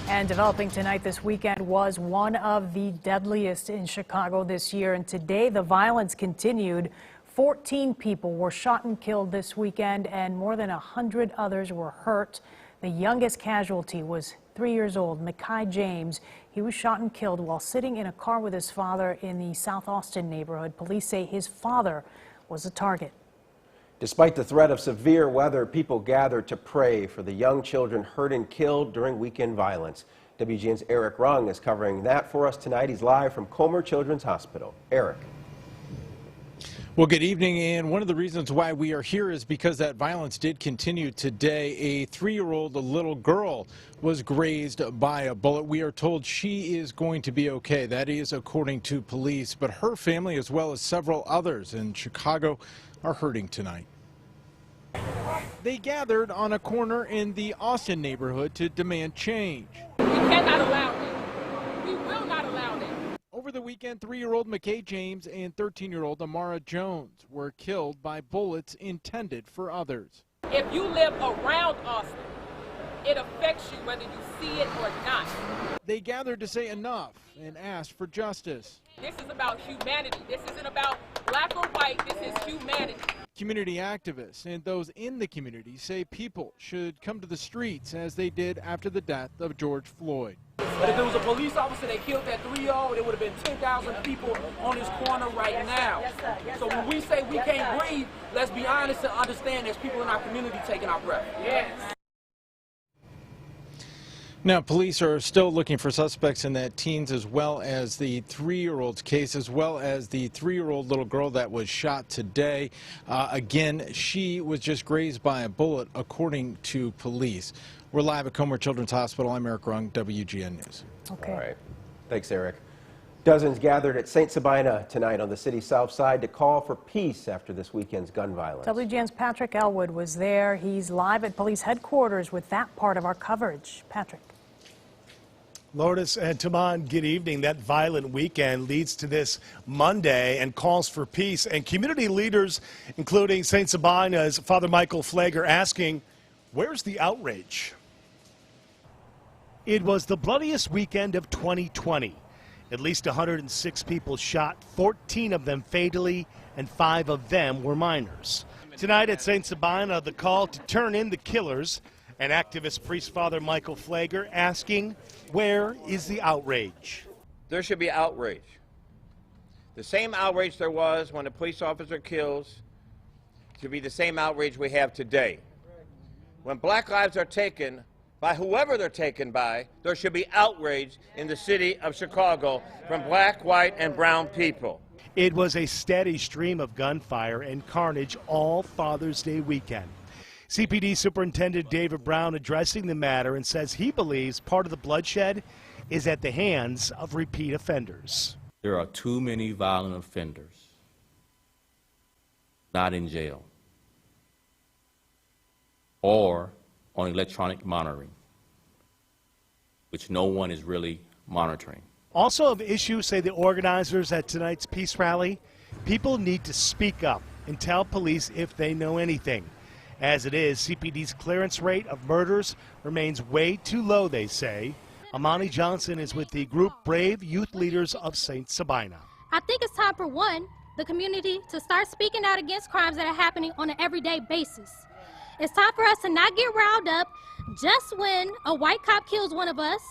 And developing tonight, this weekend was one of the deadliest in Chicago this year. And today, the violence continued. 14 people were shot and killed this weekend, and more than 100 others were hurt. The youngest casualty was 3 years old, Mackay James. He was shot and killed while sitting in a car with his father in the South Austin neighborhood. Police say his father was a target. Despite the threat of severe weather, people gathered to pray for the young children hurt and killed during weekend violence. WGN's Eric Rung is covering that for us tonight. He's live from Comer Children's Hospital. Eric. Well, good evening, and one of the reasons why we are here is because that violence did continue today. A 3-year-old little girl was grazed by a bullet. We are told she is going to be okay. That is according to police, but her family as well as several others in Chicago are hurting tonight. They gathered on a corner in the Austin neighborhood to demand change. We cannot allow it. We will not allow it. Over the weekend, 3-year-old Mackay James and 13-year-old Amara Jones were killed by bullets intended for others. If you live around Austin, it affects you whether you see it or not. They gathered to say enough and asked for justice. This is about humanity. This isn't about black or white. This is humanity. Community activists and those in the community say people should come to the streets as they did after the death of George Floyd. But if there was a police officer that killed that 3-year-old, there would have been 10,000 people on this corner right now. So when we say we can't breathe, let's be honest and understand there's people in our community taking our breath. Yes. Now, police are still looking for suspects in that teens as well as the 3-year-old's case, as well as the 3-year-old little girl that was shot today. Again, she was just grazed by a bullet, according to police. We're live at Comer Children's Hospital. I'm Eric Rung, WGN News. Okay. All right. Thanks, Eric. Dozens gathered at St. Sabina tonight on the city's south side to call for peace after this weekend's gun violence. WGN's Patrick Elwood was there. He's live at police headquarters with that part of our coverage. Patrick. Lourdes and Taman, good evening. That violent weekend leads to this Monday and calls for peace. And community leaders, including St. Sabina's Father Michael Flager, asking, where's the outrage? It was the bloodiest weekend of 2020. At least 106 people shot, 14 of them fatally, and 5 of them were minors. Tonight at St. Sabina, the call to turn in the killers. And activist priest Father Michael Flager asking, where is the outrage? There should be outrage. The same outrage there was when a police officer kills should be the same outrage we have today. When black lives are taken by whoever they're taken by, there should be outrage in the city of Chicago from black, white, and brown people. It was a steady stream of gunfire and carnage all Father's Day weekend. CPD Superintendent David Brown addressing the matter and says he believes part of the bloodshed is at the hands of repeat offenders. There are too many violent offenders not in jail or on electronic monitoring, which no one is really monitoring. Also of issue, say the organizers at tonight's peace rally, people need to speak up and tell police if they know anything. As it is, CPD's clearance rate of murders remains way too low, they say. Amani Johnson is with the group Brave Youth Leaders of St. Sabina. I think it's time for the community to start speaking out against crimes that are happening on an everyday basis. It's time for us to not get riled up just when a white cop kills one of us,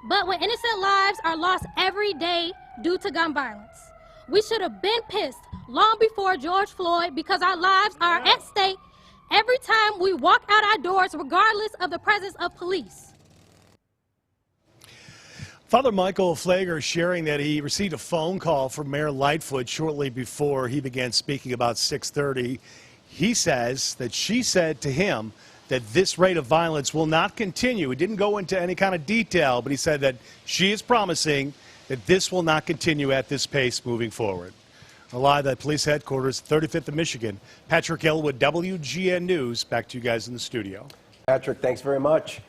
but when innocent lives are lost every day due to gun violence. We should have been pissed long before George Floyd because our lives are at stake every time we walk out our doors, regardless of the presence of police. Father Michael Flager sharing that he received a phone call from Mayor Lightfoot shortly before he began speaking about 6:30. He says that she said to him that this rate of violence will not continue. He didn't go into any kind of detail, but he said that she is promising that this will not continue at this pace moving forward. Live at police headquarters, 35th of Michigan. Patrick Elwood, WGN News. Back to you guys in the studio. Patrick, thanks very much.